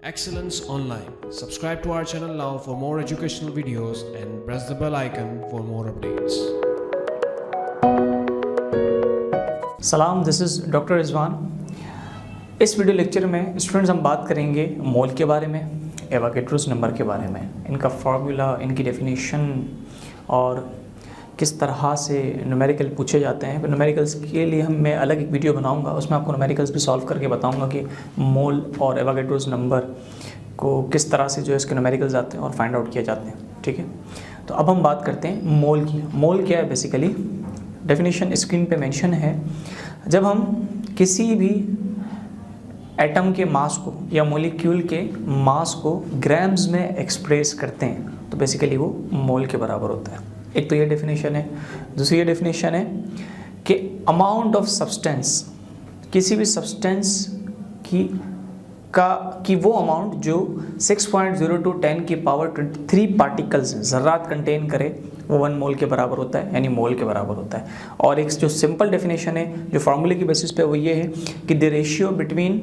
Excellence Online. Subscribe to our channel now for more educational videos and press the bell icon for more updates. सलाम, this is doctor Rizwan. इस video lecture में students हम बात करेंगे मोल के बारे में, एवोगैड्रोस नंबर के बारे में, इनका फार्मूला, इनकी डेफिनेशन और किस तरह से न्यूमेरिकल पूछे जाते हैं। न्यूमेरिकल्स के लिए मैं अलग एक वीडियो बनाऊंगा, उसमें आपको न्यूमेरिकल्स भी सॉल्व करके बताऊंगा कि मोल और एवोगैड्रोस नंबर को किस तरह से जो है इसके न्यूमेरिकल्स आते हैं और फाइंड आउट किए जाते हैं। ठीक है, तो अब हम बात करते हैं मोल की। मोल क्या है? बेसिकली डेफिनेशन स्क्रीन पे मेंशन है। जब हम किसी भी एटम के मास को या मॉलिक्यूल के मास को ग्राम्स में एक्सप्रेस करते हैं तो बेसिकली वो मोल के बराबर होता है। एक तो ये डेफिनेशन है। दूसरी ये डेफिनेशन है कि अमाउंट ऑफ सब्सटेंस, किसी भी सब्सटेंस की वो अमाउंट जो 6.0 to 10 की पावर 23 पार्टिकल्स ज़र्रात कंटेन करे वो 1 मोल के बराबर होता है, यानी मोल के बराबर होता है। और एक जो सिंपल डेफिनेशन है जो फार्मूले की बेसिस पे वो ये है कि the ratio between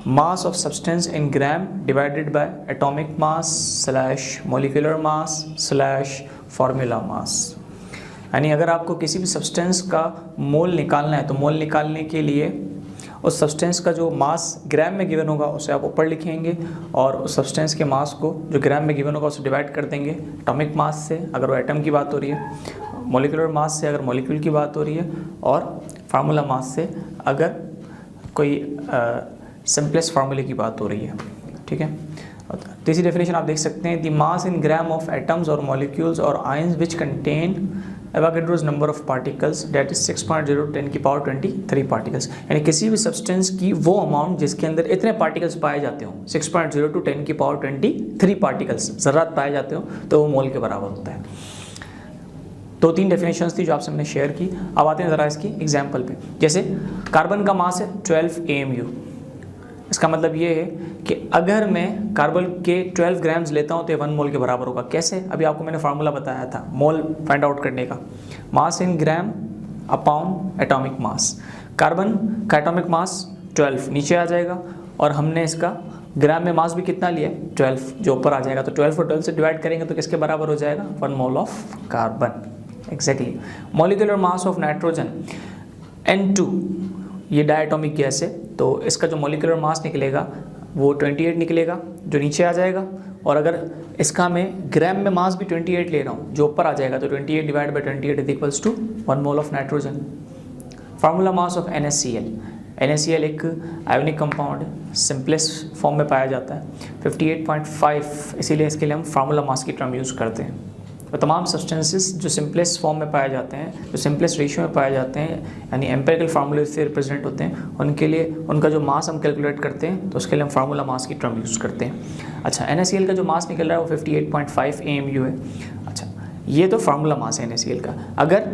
mass of substance in gram divided by atomic mass slash molecular mass slash formula mass. यानी अगर आपको किसी भी सब्सटेंस का मोल निकालना है तो मोल निकालने के लिए उस सब्सटेंस का जो मास ग्राम में गिवन होगा उसे आप ऊपर लिखेंगे और उस सब्सटेंस के मास को जो ग्राम में गिवन होगा उसे डिवाइड कर देंगे एटॉमिक मास से अगर वो एटम की बात हो रही है, मॉलिक्यूलर मास से अगर मॉलिक्यूल की बात हो रही है, और फार्मूला मास से अगर कोई सिंपलेस्ट फार्मूले की बात हो रही है। ठीक है, तीसरी डेफिनेशन आप देख सकते हैं, the mass in gram of atoms और मॉलिक्यूल्स और ions which contain Avogadro's number of particles that is 6.0 10 की पावर 23 पार्टिकल्स। यानी किसी भी सब्सटेंस की वो अमाउंट जिसके अंदर इतने पार्टिकल्स पाए जाते हो 6.0 to 10 की पावर 23 पार्टिकल्स ज़र्रात पाए जाते हो तो वो मोल के बराबर होता है। दो तीन डेफिनेशंस थी जो आपसे मैंने शेयर की। अब आते हैं ज़रा इसकी एग्जाम्पल पे। जैसे कार्बन का मास है 12 AMU। इसका मतलब ये है कि अगर मैं कार्बन के 12 ग्राम्स लेता हूँ तो ये 1 मोल के बराबर होगा। कैसे? अभी आपको मैंने फार्मूला बताया था मोल फाइंड आउट करने का, mass in gram upon atomic mass. Carbon का एटॉमिक मास 12 नीचे आ जाएगा और हमने इसका ग्राम में मास भी कितना लिया है 12 जो ऊपर आ जाएगा, तो 12 को 12 से डिवाइड करेंगे तो किसके बराबर हो जाएगा 1 mole of carbon. Exactly. Molecular mass of nitrogen N2, ये डायटोमिक गैस है तो इसका जो मॉलिक्यूलर मास निकलेगा वो 28 निकलेगा जो नीचे आ जाएगा। और अगर इसका मैं ग्राम में मास भी 28 ले रहा हूँ जो ऊपर आ जाएगा तो 28 divide by 28 is equals to 1 mole of nitrogen. Formula mass of NaCl। NaCl एक आयोनिक कंपाउंड है, सिंपलेस्ट फॉर्म में पाया जाता है 58.5, इसीलिए इसके लिए हम फार्मूला मास की टर्म यूज़ करते हैं। तो तमाम सब्सटेंसेस जो सिंपलेस्ट फॉर्म में पाए जाते हैं, जो सिंपलेस्ट रेशियो में पाए जाते हैं, यानी एम्पिरिकल फार्मूले से रिप्रेजेंट होते हैं, उनके लिए उनका जो मास हम कैलकुलेट करते हैं तो उसके लिए हम फार्मूला मास की टर्म यूज़ करते हैं। अच्छा, NaCl का जो मास निकल रहा है वो 58.5 AMU है। अच्छा, ये तो फार्मूला मास है NaCl का। अगर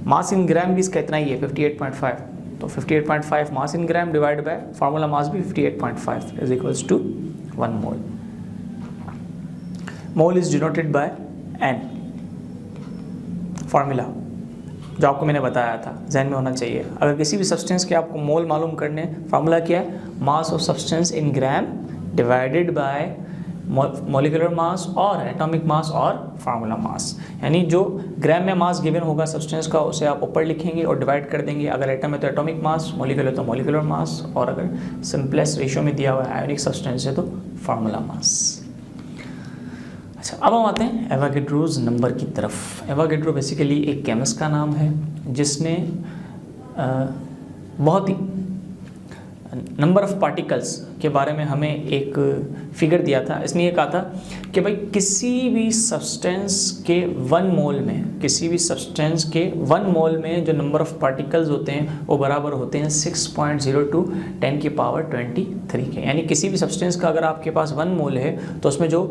मास इन ग्राम भी इसका इतना ही है 58.5, तो 58.5 mass in gram divide by formula mass भी 58.5 is equals to 1 mole. Mole is denoted by N। Formula जो आपको मैंने बताया था जहन में होना चाहिए। अगर किसी भी सब्सटेंस के आपको मोल मालूम करने, फार्मूला क्या है? Mass of substance in gram divided by molecular mass और एटॉमिक मास और फार्मूला मास। यानी जो ग्राम में मास गिवन होगा सब्सटेंस का उसे आप ऊपर लिखेंगे और डिवाइड कर देंगे। अगर एटम है तो एटॉमिक मास, मॉलिक्यूल है तो मॉलिक्यूलर मास, और अगर सिंपलेस्ट रेशियो में दिया हुआ है आयोनिक सब्सटेंस है तो फार्मूला मास। अच्छा, अब हम आते हैं एवोगैड्रोस नंबर की तरफ। एवोगैड्रो बेसिकली एक केमिस्ट का नाम है जिसने बहुत ही नंबर ऑफ़ पार्टिकल्स के बारे में हमें एक फिगर दिया था। इसने ये कहा था कि भाई किसी भी सब्सटेंस के 1 मोल में, किसी भी सब्सटेंस के 1 मोल में जो नंबर ऑफ़ पार्टिकल्स होते हैं वो बराबर होते हैं 6.0 to 10 की पावर 23 के। यानी किसी भी सब्सटेंस का अगर आपके पास 1 मोल है तो उसमें जो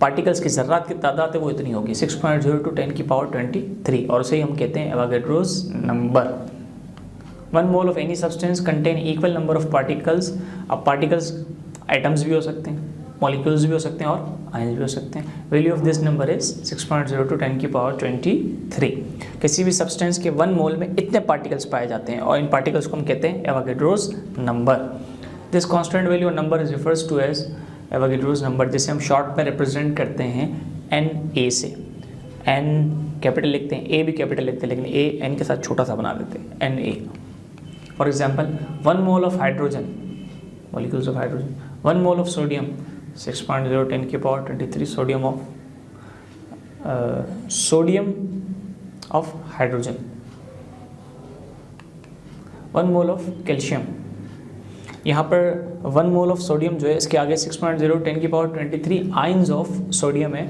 पार्टिकल्स की ज़र्रात की तादाद है वो इतनी होगी 6.0 to 10 की पावर 23, और उसे ही हम कहते हैं Avogadro's number. 1 mole of any substance contain equal number of particles. अब पार्टिकल्स एटम्स भी हो सकते हैं, मॉलिक्यूल्स भी हो सकते हैं और आयंस भी हो सकते हैं। Value of this number is 6.0 to 10 की पावर 23। किसी भी सब्सटेंस के 1 मोल में इतने पार्टिकल्स पाए जाते हैं और इन पार्टिकल्स को हम कहते हैं Avogadro's number. This constant value number is refers to as Avogadro's number, जिसे हम शॉर्ट में रिप्रेजेंट करते हैं Na से। N कैपिटल लिखते हैं, A भी कैपिटल लिखते हैं, लेकिन A N के साथ छोटा सा बना देते हैं, Na। For example 1 mole of hydrogen, molecules of hydrogen, 1 mole of sodium 6.010 की power 23 sodium of hydrogen, 1 mole of calcium. यहाँ पर 1 मोल ऑफ सोडियम जो है, इसके आगे 6.010 की पावर 23 आइंस ऑफ सोडियम है।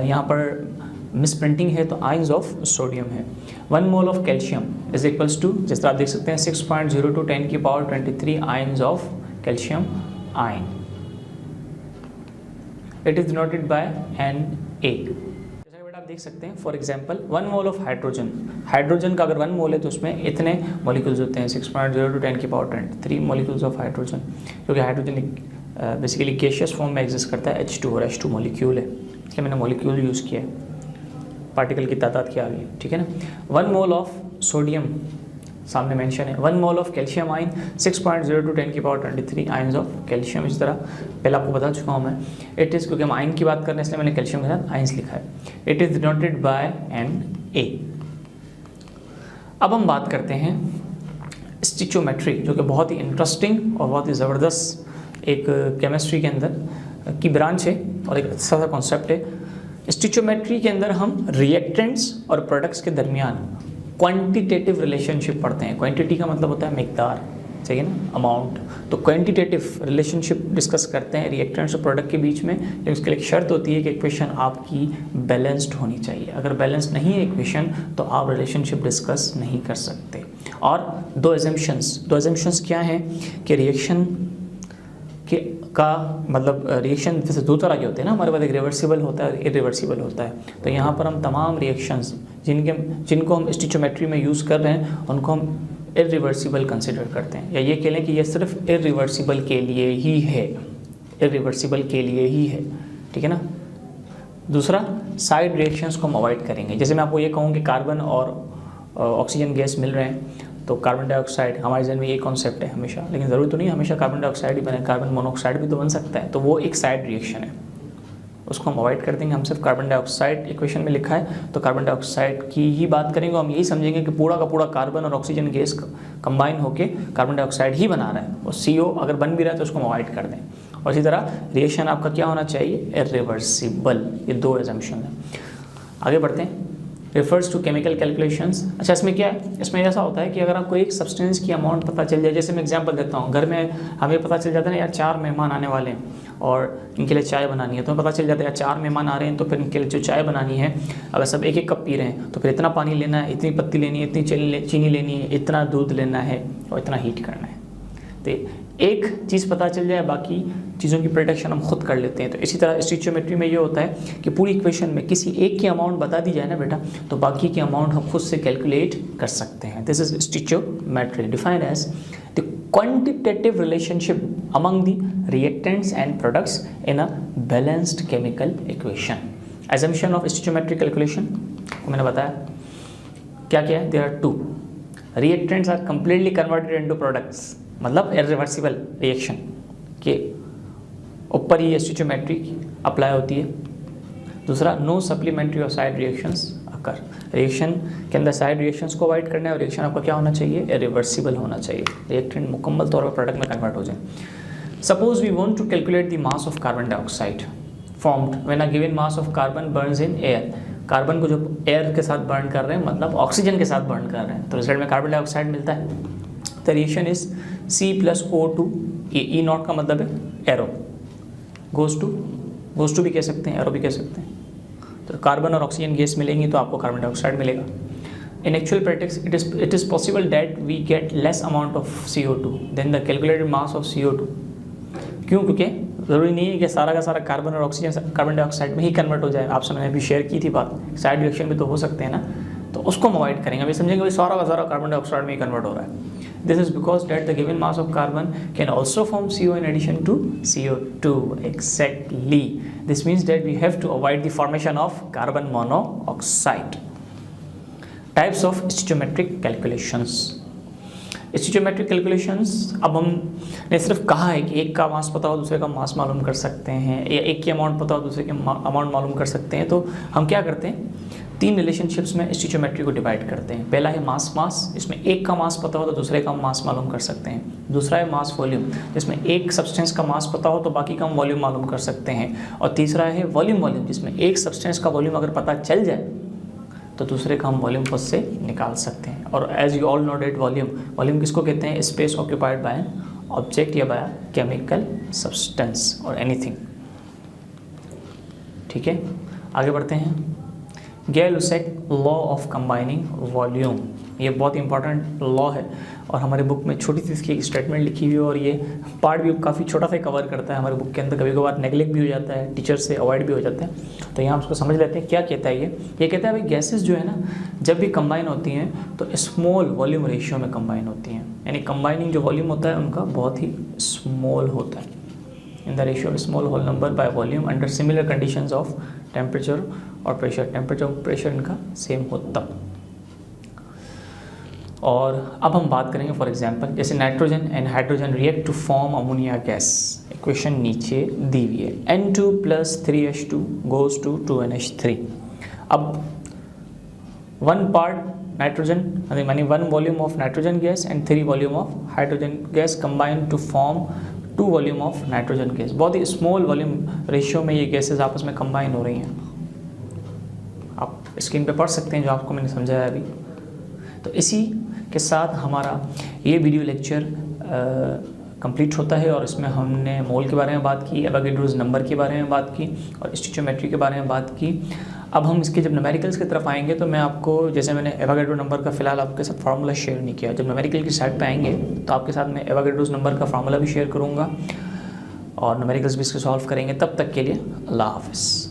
यहाँ पर मिस प्रिंटिंग है तो आइंस ऑफ सोडियम है। 1 mole of calcium is equals to, जिस तरह आप देख सकते हैं 6.010 की power 23 ions of calcium ion. It is denoted by Na। जैसा कि बेटा आप देख सकते हैं, for example 1 mole of hydrogen, hydrogen का अगर 1 मोल है तो उसमें इतने मॉलिक्यूल्स होते हैं, 6.010 की पावर 23 मॉलिक्यूल्स ऑफ हाइड्रोजन, क्योंकि हाइड्रोजन बेसिकली गैसियस फॉर्म में एग्जिस्ट करता है, H2 और H2 मॉलिक्यूल है, इसलिए मैंने मॉलिक्यूल यूज़ किया है, पार्टिकल की तादाद की आ गई, ठीक है ना। 1 मोल ऑफ सोडियम सामने मेंशन है, 1 मोल ऑफ कैल्शियम आइन 6.010 की पावर 23 आइंस ऑफ कैल्शियम। इस तरह पहले आपको बता चुका हूँ मैं, इट इज़, क्योंकि हम आइन की बात कर रहे हैं इसलिए मैंने कैल्शियम के साथ आइंस लिखा है। It is denoted by Na। अब हम बात करते हैं स्टिचोमेट्री, जो कि बहुत ही इंटरेस्टिंग और बहुत ही ज़बरदस्त एक केमिस्ट्री के अंदर की ब्रांच है और एक अच्छा सा कॉन्सेप्ट है। स्टिचोमेट्री के अंदर हम रिएक्टेंट्स और प्रोडक्ट्स के दरमियान क्वांटिटेटिव रिलेशनशिप पढ़ते हैं। क्वांटिटी का मतलब होता है मिकदार, सही है ना, अमाउंट। तो क्वांटिटेटिव रिलेशनशिप डिस्कस करते हैं रिएक्टेंट्स और प्रोडक्ट के बीच में, लेकिन उसके लिए एक शर्त होती है कि इक्वेशन आपकी बैलेंस्ड होनी चाहिए। अगर बैलेंस नहीं है इक्वेशन तो आप रिलेशनशिप डिस्कस नहीं कर सकते। और दो एजम्पशंस क्या हैं कि रिएक्शन का मतलब रिएक्शन जैसे दो तरह के होते हैं ना, हमारे पास एक रिवर्सिबल होता है और इरिवर्सिबल होता है। तो यहाँ पर हम तमाम रिएक्शंस जिनको हम स्टिचोमेट्री में यूज़ कर रहे हैं उनको हम इरिवर्सिबल कंसिडर करते हैं, या ये कह लें कि ये सिर्फ इरिवर्सिबल के लिए ही है, इरिवर्सिबल के लिए ही है, ठीक है ना। दूसरा, साइड रिएक्शंस को हम अवॉइड करेंगे। जैसे मैं आपको ये कहूँ कि कार्बन और ऑक्सीजन गैस मिल रहे हैं तो कार्बन डाइऑक्साइड, हमारे जहन में ये कॉन्सेप्ट है हमेशा, लेकिन ज़रूरी तो नहीं हमेशा कार्बन डाइऑक्साइड ही बने, कार्बन मोनोऑक्साइड भी तो बन सकता है, तो वो एक साइड रिएक्शन है, उसको हम अवॉइड कर देंगे। हम सिर्फ कार्बन डाइऑक्साइड इक्वेशन में लिखा है तो कार्बन डाइऑक्साइड की ही बात करेंगे। हम यही समझेंगे कि पूरा का पूरा कार्बन और ऑक्सीजन गैस कंबाइन होकर कार्बन डाइऑक्साइड ही बना रहा है, और CO अगर बन भी रहा है तो उसको हम अवॉइड कर दें। और इसी तरह रिएक्शन आपका क्या होना चाहिए, इरिवर्सिबल। ये दो एजम्पशन है। आगे बढ़ते हैं। Refers to chemical calculations. अच्छा, इसमें क्या है, इसमें ऐसा होता है कि अगर आपको एक सब्सटेंस की अमाउंट पता चल जाए, जैसे मैं एग्जांपल देता हूँ, घर में हमें पता चल जाता है ना यार 4 मेहमान आने वाले हैं और इनके लिए चाय बनानी है, तो हमें पता चल जाता है यार 4 मेहमान आ रहे हैं तो फिर इनके लिए जो चाय बनानी है, अगर सब एक एक कप पी रहे हैं तो फिर इतना पानी लेना है, इतनी पत्ती लेनी है, इतनी चीनी लेनी है, इतना दूध लेना है और इतना हीट करना है। तो एक चीज़ पता चल जाए, बाकी चीज़ों की प्रोडक्शन हम खुद कर लेते हैं। तो इसी तरह स्टिचोमेट्री में ये होता है कि पूरी इक्वेशन में किसी एक की अमाउंट बता दी जाए ना बेटा, तो बाकी की अमाउंट हम खुद से कैलकुलेट कर सकते हैं। This is stoichiometry defined as the quantitative relationship among the reactants and products in a balanced chemical equation. Assumption of stoichiometric calculation को मैंने बताया क्या क्या है। There are 2 reactants are completely converted into products, मतलब इरिवर्सिबल रिएक्शन के ऊपर ही स्टिचोमेट्री अप्लाई होती है। दूसरा, नो सप्लीमेंट्री और साइड रिएक्शंस अकर। रिएक्शन के अंदर साइड रिएक्शंस को अवॉइड करना है और रिएक्शन आपका क्या होना चाहिए, इरिवर्सिबल होना चाहिए, रिएक्टेंट मुकम्मल तौर पर प्रोडक्ट में कन्वर्ट हो जाए। Suppose we want to calculate the mass of carbon dioxide formed when a given mass of carbon burns in air. Carbon को जो एयर के साथ बर्न कर रहे हैं, मतलब ऑक्सीजन के साथ बर्न कर रहे हैं, तो रिजल्ट में कार्बन डाइऑक्साइड मिलता है। The reaction is C+O2, E not का मतलब है एरो, गोज टू भी कह सकते हैं, एरो भी कह सकते हैं। तो कार्बन और ऑक्सीजन गैस मिलेंगी तो आपको कार्बन डाइऑक्साइड मिलेगा। In actual practice it is possible that we get less amount of CO2 than the calculated mass of CO2। क्यों? क्योंकि ज़रूरी नहीं है कि सारा का सारा कार्बन और ऑक्सीजन कार्बन डाइऑक्साइड में ही कन्वर्ट हो जाए। आपसे मैंने अभी शेयर की थी बात, साइड रिएक्शन भी तो हो सकते हैं ना, तो उसको हम अवॉइड करेंगे। अभी समझेंगे भाई सारा का सारा कार्बन डाइऑक्साइड में ही कन्वर्ट हो रहा है। This is because that the given mass of carbon can also form CO in addition to CO2. Exactly. This means that we have to avoid the formation of carbon monoxide. Types of stoichiometric calculations. Stoichiometric calculations, अब हमने सिर्फ कहा है कि एक का मास पता हो दूसरे का मास मालूम कर सकते हैं, या एक की अमाउंट पता हो दूसरे के अमाउंट मालूम कर सकते हैं, तो हम क्या करते हैं, 3 रिलेशनशिप्स में स्टोइचियोमेट्री को डिवाइड करते हैं। पहला है मास मास, इसमें एक का मास पता हो तो दूसरे का मास मालूम कर सकते हैं। दूसरा है मास वॉल्यूम, जिसमें एक सब्सटेंस का मास पता हो तो बाकी का हम वॉल्यूम मालूम कर सकते हैं। और तीसरा है वॉल्यूम, जिसमें एक सब्सटेंस का वॉल्यूम अगर पता चल जाए तो दूसरे का हम वॉल्यूम खुद से निकाल सकते हैं। और as you all know that volume किसको कहते हैं, space occupied by an object या बाय केमिकल सब्सटेंस और एनीथिंग। ठीक है, आगे बढ़ते हैं। Gay Lussac law of combining volume, ये बहुत इंपॉर्टेंट लॉ है और हमारे बुक में छोटी सी इसकी एक स्टेटमेंट लिखी हुई है और ये पार्ट भी काफ़ी छोटा सा कवर करता है हमारे बुक के अंदर। कभी कभार नेगलेक्ट भी हो जाता है, टीचर से अवॉइड भी हो जाते हैं, तो यहाँ हम उसको समझ लेते हैं क्या कहता है ये कहता है भाई गैसेस जो है ना, जब भी कंबाइन होती हैं तो स्मॉल वॉल्यूम रेशियो में कंबाइन होती हैं, यानी कंबाइनिंग जो वॉल्यूम होता है उनका बहुत ही स्मॉल होता है, in the ratio of small whole number by volume under similar conditions of temperature और प्रेशर। टेम्परेचर और प्रेशर इनका सेम हो तब। और अब हम बात करेंगे फॉर एग्जांपल, जैसे nitrogen and hydrogen react to form ammonia gas. Equation नीचे दी हुई है, N2 + 3H2 goes to 2NH3। अब 1 part नाइट्रोजन यानी 1 volume of nitrogen gas and 3 volume of hydrogen gas combine to form 2 volume of nitrogen gas. बहुत ही small volume ratio में ये गैसेस आपस में कंबाइन हो रही हैं। आप स्क्रीन पे पढ़ सकते हैं जो आपको मैंने समझाया अभी। तो इसी के साथ हमारा ये वीडियो लेक्चर कंप्लीट होता है और इसमें हमने मोल के बारे में बात की, एवोगैड्रोस नंबर के बारे में बात की और स्टोइचियोमेट्री के बारे में बात की। अब हम इसके जब न्यूमेरिकल्स की तरफ आएंगे तो मैं आपको, जैसे मैंने एवोगैड्रो नंबर का फ़िलहाल आपके साथ फार्मूला शेयर नहीं किया, जब न्यूमेरिकल की साइड पे आएंगे तो आपके साथ मैं एवोगैड्रोस नंबर का फार्मूला भी शेयर करूँगा और न्यूमेरिकल्स भी इसके सॉल्व करेंगे। तब तक के लिए अल्लाह हाफ़िज़।